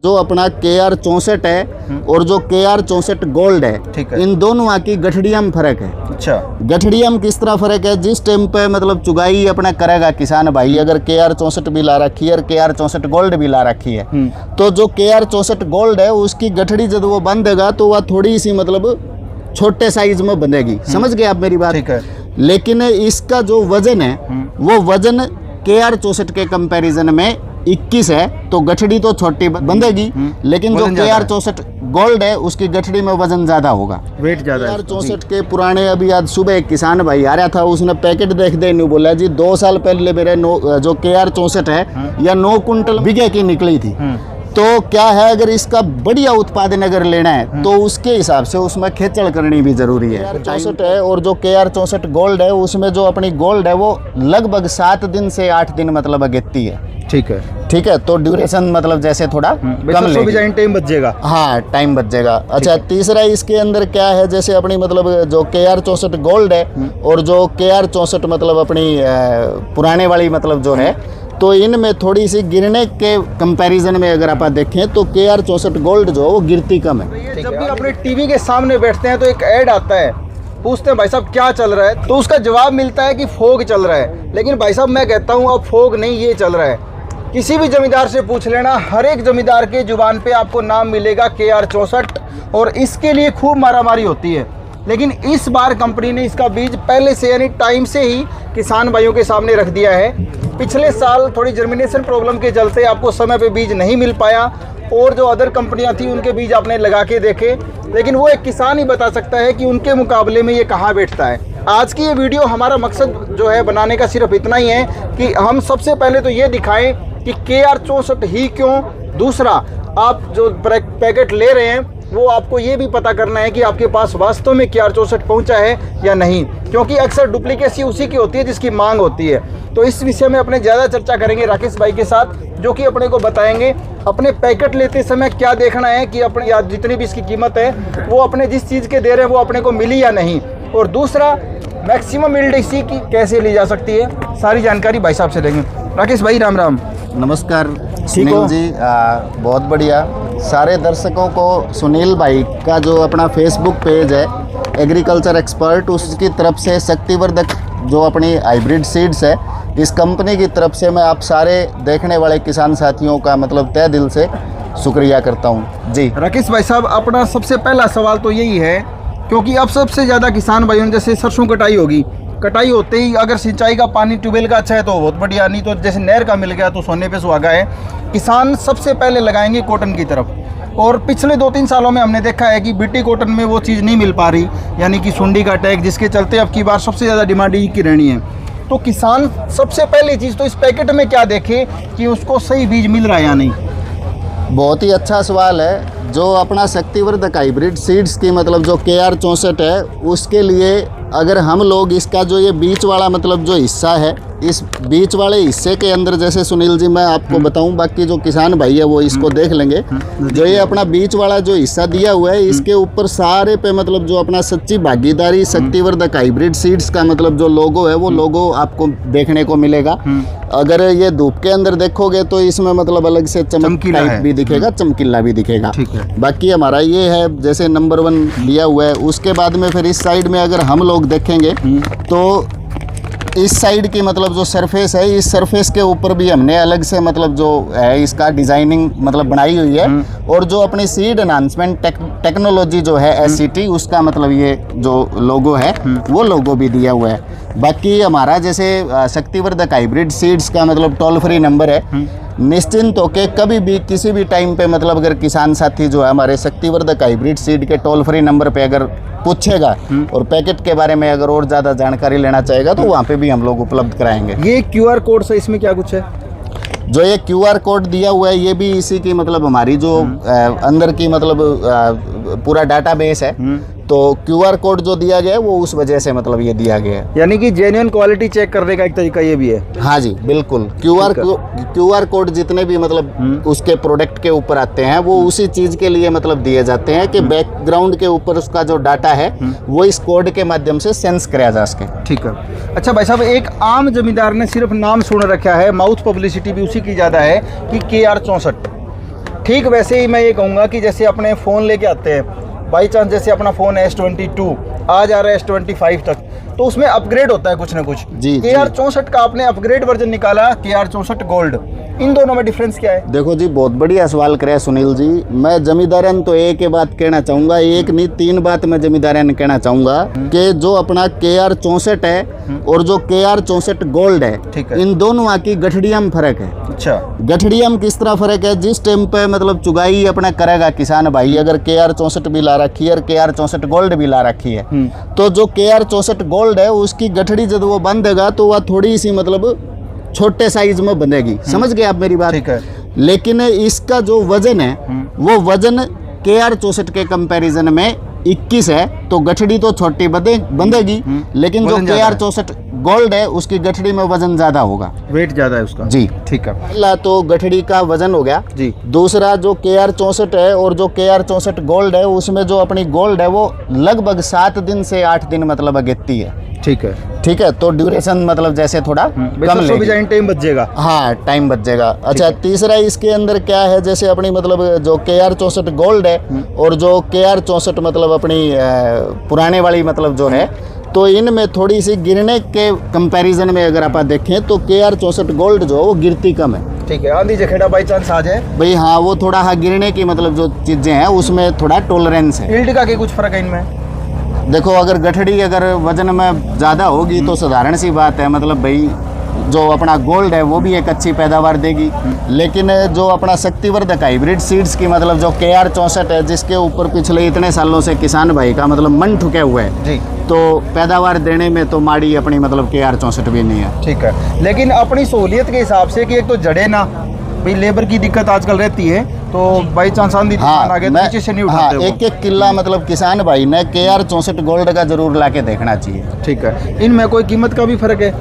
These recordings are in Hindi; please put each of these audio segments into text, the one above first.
जो अपना KR64 है और जो KR64 गोल्ड है, ठीक है। इन दोनों की गठड़िया में फर्क है। अच्छा, गठड़िया में किस तरह फर्क है, जिस टाइम पे मतलब चुगाई अपना करेगा किसान भाई, अगर KR64 भी ला रखी है और KR64 गोल्ड भी ला रखी है, तो जो KR64 गोल्ड है उसकी गठड़ी जब वो बंधेगा तो वह थोड़ी सी मतलब छोटे साइज में बनेगी। समझ गए आप मेरी बात? ठीक है। लेकिन इसका जो वजन है वो वजन KR64 के कंपैरिजन में 21 है, तो गठड़ी तो छोटी बंधेगी, लेकिन जो KR64 गोल्ड है उसकी गठड़ी में वजन ज्यादा होगा, वेट ज्यादा है। KR64 के पुराने, अभी आज सुबह एक किसान भाई आ रहा था, उसने पैकेट देख दे नहीं बोला जी 2 साल पहले मेरे जो KR64 है या 9 कुंटल बीघे की निकली थी। तो क्या है, अगर इसका बढ़िया उत्पादन अगर लेना है तो उसके हिसाब से उसमें खेचड़ करनी भी जरूरी है। KR64 है और जो KR64 गोल्ड है उसमें जो अपनी गोल्ड है वो लगभग 7 दिन से 8 दिन मतलब अगेती है। ठीक है, ठीक है, तो ड्यूरेशन मतलब जैसे थोड़ा कम लेगी, टाइम बच जाएगा। हाँ, टाइम बच जाएगा। अच्छा, तीसरा इसके अंदर क्या है, जैसे अपनी मतलब जो KR64 गोल्ड है और जो KR64 मतलब अपनी पुराने वाली मतलब जो है, तो इनमें थोड़ी सी गिरने के कंपैरिजन में अगर आप देखें तो KR64 गोल्ड जो है वो गिरती कम है। जब भी अपने टीवी के सामने बैठते हैं तो एक ऐड आता है, पूछते हैं भाई साहब क्या चल रहा है, तो उसका जवाब मिलता है कि फोग चल रहा है। लेकिन भाई साहब मैं कहता हूँ अब फोग नहीं, ये चल रहा है। किसी भी जमींदार से पूछ लेना, हर एक जमींदार के जुबान पे आपको नाम मिलेगा KR64, और इसके लिए खूब मारामारी होती है। लेकिन इस बार कंपनी ने इसका बीज पहले से यानी टाइम से ही किसान भाइयों के सामने रख दिया है। पिछले साल थोड़ी जर्मिनेशन प्रॉब्लम के चलते आपको समय पे बीज नहीं मिल पाया, और जो अदर कंपनियां थी उनके बीज आपने लगा के देखे, लेकिन वो एक किसान ही बता सकता है कि उनके मुकाबले में ये कहाँ बैठता है। आज की ये वीडियो हमारा मकसद जो है बनाने का सिर्फ इतना ही है कि हम सबसे पहले तो ये दिखाएं कि KR64 ही क्यों, दूसरा आप जो पैकेट ले रहे हैं वो आपको ये भी पता करना है कि आपके पास वास्तव में KR64 पहुंचा है या नहीं, क्योंकि अक्सर डुप्लीकेसी उसी की होती है जिसकी मांग होती है। तो इस विषय में अपने ज़्यादा चर्चा करेंगे राकेश भाई के साथ, जो कि अपने को बताएंगे अपने पैकेट लेते समय क्या देखना है कि अपने या जितनी भी इसकी कीमत है वो अपने जिस चीज़ के दे रहे हैं वो अपने को मिली या नहीं, और दूसरा मैक्सिमम यील्ड इसी की कैसे ली जा सकती है, सारी जानकारी भाई साहब से लेंगे। राकेश भाई राम राम। नमस्कार सुनील जी, बहुत बढ़िया। सारे दर्शकों को सुनील भाई का जो अपना फेसबुक पेज है एग्रीकल्चर एक्सपर्ट, उसकी तरफ से शक्तिवर्धक जो अपनी हाइब्रिड सीड्स है, इस कंपनी की तरफ से मैं आप सारे देखने वाले किसान साथियों का मतलब तहे दिल से शुक्रिया करता हूँ जी। राकेश भाई साहब, अपना सबसे पहला सवाल तो यही है, क्योंकि अब सबसे ज़्यादा किसान भाइयों ने जैसे सरसों कटाई होगी, कटाई होते ही अगर सिंचाई का पानी ट्यूबवेल का अच्छा है तो बहुत बढ़िया, नहीं तो जैसे नहर का मिल गया तो सोने पे सुहागा है। किसान सबसे पहले लगाएंगे कॉटन की तरफ, और पिछले 2-3 सालों में हमने देखा है कि बीटी कॉटन में वो चीज़ नहीं मिल पा रही, यानी कि सुंडी का अटैक, जिसके चलते अब की बार सबसे ज़्यादा डिमांड ई की रहनी है। तो किसान सबसे पहली चीज़ तो इस पैकेट में क्या देखे कि उसको सही बीज मिल रहा है या नहीं। बहुत ही अच्छा सवाल है। जो अपना शक्तिवर्धक हाइब्रिड सीड्स की मतलब जो KR64 है, उसके लिए अगर हम लोग इसका जो ये बीच वाला मतलब जो हिस्सा है, इस बीच वाले हिस्से के अंदर जैसे सुनील जी मैं आपको बताऊं, बाकी जो किसान भाई है वो इसको देख लेंगे, जो ये अपना बीच वाला जो हिस्सा दिया हुआ है इसके ऊपर सारे पे मतलब जो अपना सच्ची भागीदारी शक्तिवर्धक हाइब्रिड सीड्स का मतलब जो लोगो है वो लोगो आपको देखने को मिलेगा। अगर ये धूप के अंदर देखोगे तो इसमें मतलब अलग से चमक टाइप भी दिखेगा, चमकीला भी दिखेगा। बाकी हमारा ये है जैसे नंबर 1 लिया हुआ है। उसके बाद में फिर इस साइड में अगर हम लोग देखेंगे तो इस साइड की मतलब जो सरफेस है, इस सरफेस के ऊपर भी हमने अलग से मतलब जो है इसका डिजाइनिंग मतलब बनाई हुई है, और जो अपनी सीड एनहांसमेंट टेक्नोलॉजी जो है SCT, उसका मतलब ये जो लोगो है वो लोगो भी दिया हुआ है। बाकी हमारा जैसे शक्तिवर्धक हाइब्रिड सीड्स का मतलब टोल फ्री नंबर है, निश्चिंत होके कभी भी किसी भी टाइम पे मतलब अगर किसान साथी जो है हमारे शक्तिवर्धक हाइब्रिड सीड के टोल फ्री नंबर पे अगर पूछेगा और पैकेट के बारे में अगर और ज़्यादा जानकारी लेना चाहेगा तो वहाँ पे भी हम लोग उपलब्ध कराएंगे। ये QR कोड से इसमें क्या कुछ है? जो ये QR कोड दिया हुआ है ये भी इसी की मतलब हमारी जो अंदर की मतलब पूरा डाटाबेस है, तो QR कोड जो दिया गया है वो उस वजह से मतलब ये दिया गया है, यानी कि जेन्युइन क्वालिटी चेक करने का एक तरीका ये भी है। हाँ जी बिल्कुल। QR कोड जितने भी मतलब उसके प्रोडक्ट के ऊपर आते हैं वो उसी चीज के लिए मतलब दिए जाते हैं कि बैकग्राउंड के ऊपर उसका जो डाटा है वो इस कोड के माध्यम से सेंस कराया जा सके। ठीक है। अच्छा भाई साहब, एक आम जमींदार ने सिर्फ नाम सुन रखा है, माउथ पब्लिसिटी भी उसी की ज्यादा है कि KR64, ठीक वैसे ही मैं ये कहूँगा कि जैसे अपने फ़ोन लेके आते हैं, बाई चांस जैसे अपना फ़ोन है S22 आ जा रहा है S25 तक, तो उसमें अपग्रेड होता है कुछ ना कुछ। जी, KR64 का आपने अपग्रेड वर्जन निकाला, KR64 गोल्ड, इन दोनों में डिफरेंस क्या है? देखो जी, बहुत बढ़िया सवाल करे सुनील जी। मैं जमींदारन तो एक ही बात कहना चाहूँगा, एक नहीं 3 बात मैं जमींदारन कहना चाहूँगा कि जो अपना KR64 है और जो KR64 गोल्ड ठीक है, है। इन दोनों की गठड़िया में फर्क है। अच्छा, गठड़िया में किस तरह फर्क है? जिस टाइम पे मतलब चुगाई अपना करेगा किसान भाई, अगर KR64 भी ला रखी है और KR64 गोल्ड भी ला रखी है, तो जो KR64 गोल्ड है उसकी गठड़ी जब वो बंधेगा तो वह थोड़ी सी मतलब छोटे साइज में बनेगी। समझ गए आप मेरी बात? ठीक है। लेकिन इसका जो वजन है वो वजन KR64 के कंपैरिजन में 21 है, तो गठड़ी तो छोटी बंधेगी, लेकिन जो वजन ज्यादा है। KR64 गोल्ड है उसकी गठड़ी में वजन ज्यादा होगा। वेट ज़्यादा है उसका। जी, ठीक है पहला तो गठड़ी का वजन हो गया जी। दूसरा जो KR64 है और जो KR64 गोल्ड है, उसमें जो अपनी गोल्ड है वो लगभग 7 दिन से 8 दिन मतलब अगेती है। ठीक है। ठीक है, तो ड्यूरेशन मतलब जैसे थोड़ा कम लेगी। डिजाइन टाइम बच जाएगा। हाँ, टाइम बच जाएगा। अच्छा, तीसरा इसके अंदर क्या है, जैसे अपनी मतलब जो KR64 गोल्ड है और जो KR64 मतलब अपनी पुराने वाली मतलब जो है, तो इनमें थोड़ी सी गिरने के कंपैरिजन में अगर आप देखें तो KR64 गोल्ड जो है वो गिरती कम है। ठीक है, आंधी जखेड़ा बाई चांस आ जाए भाई हाँ, वो थोड़ा हाँ गिरने की मतलब जो चीज़ें हैं उसमें थोड़ा टॉलरेंस है। यील्ड का क्या कुछ फर्क है इनमें? देखो, अगर गठड़ी अगर वजन में ज़्यादा होगी तो साधारण सी बात है, मतलब भाई जो अपना गोल्ड है वो भी एक अच्छी पैदावार देगी, लेकिन जो अपना शक्तिवर्धक हाइब्रिड सीड्स की मतलब जो KR64 है, जिसके ऊपर पिछले इतने सालों से किसान भाई का मतलब मन ठुके हुए है जी, तो पैदावार देने में तो माड़ी अपनी मतलब KR64 भी नहीं है। ठीक है। लेकिन अपनी सहूलियत के हिसाब से कि एक तो जड़े ना, भाई लेबर की दिक्कत आजकल रहती है, तो बाई चांस आंधी तूफान आ गया तो नीचे से नहीं उठाते हो। एक किला मतलब किसान भाई ने KR64 गोल्ड का जरूर ला के देखना चाहिए। ठीक है। इनमें कोई कीमत का भी फर्क है?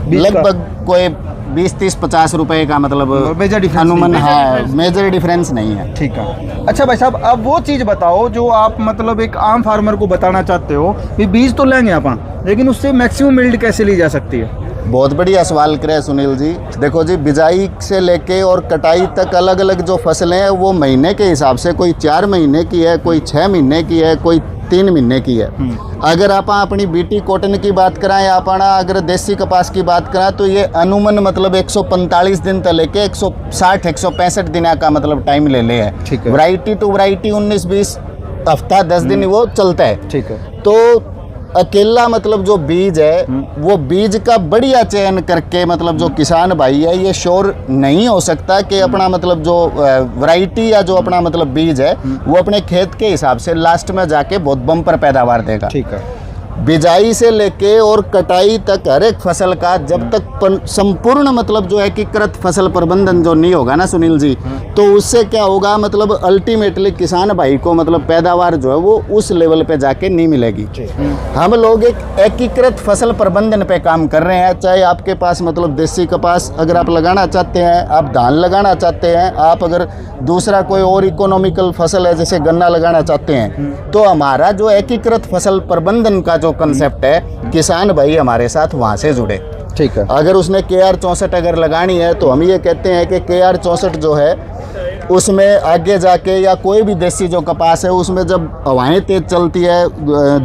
बीज का? लगभग कोई 20, 30, 50 रुपए का मतलब मेजर डिफरेंस अनुमान। नहीं हाँ, मेजर डिफरेंस नहीं है। ठीक है। अच्छा भाई साहब, अब वो चीज़ बताओ जो आप मतलब एक आम फार्मर को बताना चाहते हो कि बीज तो लेंगे अपन, लेकिन उससे मैक्सिमम यील्ड कैसे ली जा सकती है? बहुत बढ़िया सवाल करे सुनील जी। देखो जी, बिजाई से लेके और कटाई तक अलग अलग जो फसलें हैं वो महीने के हिसाब से, कोई 4 महीने की है, कोई 6 महीने की है, कोई 3 महीने की है। अगर आप अपनी BT कॉटन की बात कराएं, अपना अगर देसी कपास की बात कराएं, तो ये अनुमान मतलब 145 दिन तक लेके 160-165 दिन का मतलब टाइम ले ले है। ठीक है। वैरायटी टू वैरायटी 19-20 हफ्ता 10 दिन वो चलता है। ठीक है। तो अकेला मतलब जो बीज है वो बीज का बढ़िया चयन करके मतलब जो किसान भाई है ये श्योर नहीं हो सकता कि अपना मतलब जो वैरायटी या जो अपना मतलब बीज है वो अपने खेत के हिसाब से लास्ट में जाके बहुत बम्पर पैदावार देगा। ठीक है। बिजाई से लेके और कटाई तक हर एक फसल का जब तक संपूर्ण मतलब जो एकीकृत फसल प्रबंधन जो नहीं होगा ना सुनील जी, तो उससे क्या होगा मतलब अल्टीमेटली किसान भाई को मतलब पैदावार जो है वो उस लेवल पे जाके नहीं मिलेगी। हम लोग एक एकीकृत फसल प्रबंधन पे काम कर रहे हैं, चाहे आपके पास मतलब देसी कपास अगर आप लगाना चाहते हैं, आप धान लगाना चाहते हैं, आप अगर दूसरा कोई और इकोनॉमिकल फसल है जैसे गन्ना लगाना चाहते हैं, तो हमारा जो एकीकृत फसल प्रबंधन का जो कंसेप्ट है, किसान भाई हमारे साथ वहाँ से जुड़े। ठीक है। अगर उसने KR64 अगर लगानी है तो हम ये कहते हैं कि KR64 जो है उसमें आगे जाके या कोई भी देसी जो कपास है उसमें जब हवाएं तेज चलती है,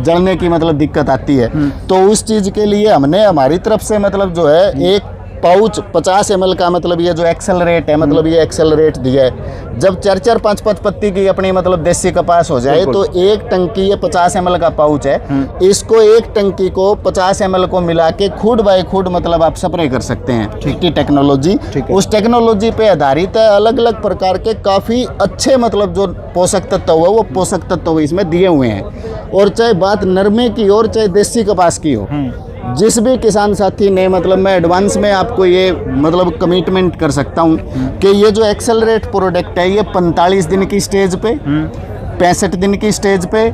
जलने की मतलब दिक्कत आती है, तो उस चीज़ के लिए हमने हमारी तरफ से मतलब जो है एक पाउच 50 ml का मतलब ये जो एक्सेलरेट है मतलब ये एक्सेलरेट दिया है। जब 4-4, 5-5 पत्ती की अपनी मतलब देसी कपास हो जाए तो एक टंकी ये 50 ml का पाउच है, इसको एक टंकी को 50 ml को मिला के खुद बाय खुद मतलब आप स्प्रे कर सकते हैं। ठीक है, टेक्नोलॉजी उस टेक्नोलॉजी पे आधारित है। अलग अलग प्रकार के काफ़ी अच्छे मतलब जो पोषक तत्व है वो पोषक तत्व इसमें दिए हुए हैं। और चाहे बात नरमे की और चाहे देसी कपास की हो, जिस भी किसान साथी ने मतलब मैं एडवांस में आपको ये मतलब कमिटमेंट कर सकता हूँ कि ये जो एक्सेलरेट प्रोडक्ट है ये 45 दिन की स्टेज पे, 65 दिन की स्टेज पे,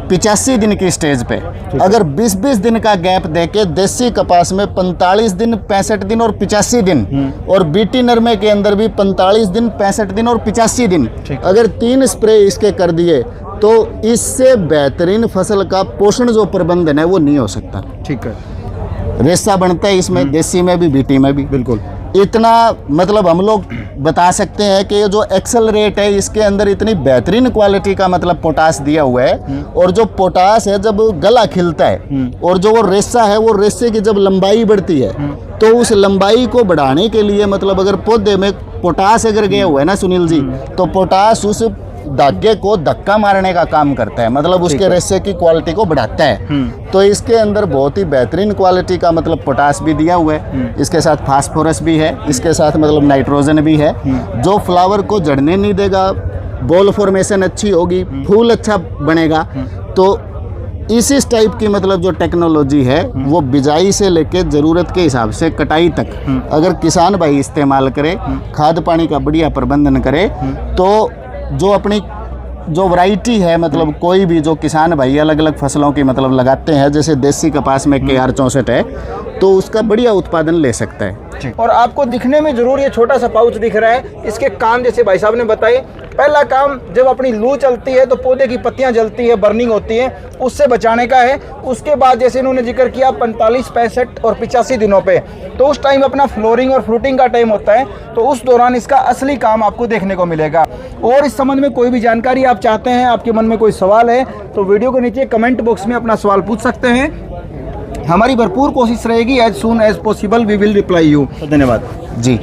85 दिन की स्टेज पे, अगर 20-20 दिन का गैप देके देसी कपास में 45 दिन, 65 दिन और 85 दिन, और BT नरमे के अंदर भी 45 दिन, 65 दिन और 85 दिन, अगर 3 स्प्रे इसके कर दिए तो इससे बेहतरीन फसल का पोषण जो प्रबंधन है वो नहीं हो सकता। ठीक है। रेशा बनता है इसमें, देसी में भी BT में भी। बिल्कुल। इतना मतलब हम लोग बता सकते हैं कि ये जो एक्सेलरेट है इसके अंदर इतनी बेहतरीन क्वालिटी का मतलब पोटास दिया हुआ है। और जो पोटास है जब गला खिलता है और जो वो रेशा है, वो रेशे की जब लंबाई बढ़ती है तो उस लंबाई को बढ़ाने के लिए मतलब अगर पौधे में पोटास अगर गया हुआ है ना सुनील जी, तो पोटास उस धागे को धक्का मारने का काम करता है, मतलब उसके रेशे की क्वालिटी को बढ़ाता है। तो इसके अंदर बहुत ही बेहतरीन क्वालिटी का मतलब पोटास भी दिया हुआ है, इसके साथ फास्फोरस भी है, इसके साथ मतलब नाइट्रोजन भी है, जो फ्लावर को जड़ने नहीं देगा, बॉल फॉर्मेशन अच्छी होगी, फूल अच्छा बनेगा। तो इस टाइप की मतलब जो टेक्नोलॉजी है वो बिजाई से लेके ज़रूरत के हिसाब से कटाई तक अगर किसान भाई इस्तेमाल करे, खाद पानी का बढ़िया प्रबंधन करे, तो जो अपनी जो वैरायटी है मतलब कोई भी जो किसान भाई अलग अलग फसलों की मतलब लगाते हैं, जैसे देसी कपास में KR 64 है, तो उसका बढ़िया उत्पादन ले सकता है। और आपको दिखने में जरूर ये छोटा सा पाउच दिख रहा है, इसके काम जैसे भाई साहब ने बताए, पहला काम जब अपनी लू चलती है तो पौधे की पत्तियां जलती है, बर्निंग होती है, उससे बचाने का है। उसके बाद जैसे इन्होंने जिक्र किया 45, 65 और 85 दिनों पे, तो उस टाइम अपना फ्लोरिंग और फ्रूटिंग का टाइम होता है, तो उस दौरान इसका असली काम आपको देखने को मिलेगा। और इस संबंध में कोई भी जानकारी आप चाहते हैं, आपके मन में कोई सवाल है, तो वीडियो के नीचे कमेंट बॉक्स में अपना सवाल पूछ सकते हैं। हमारी भरपूर कोशिश रहेगी, as soon as possible we will reply you. धन्यवाद जी।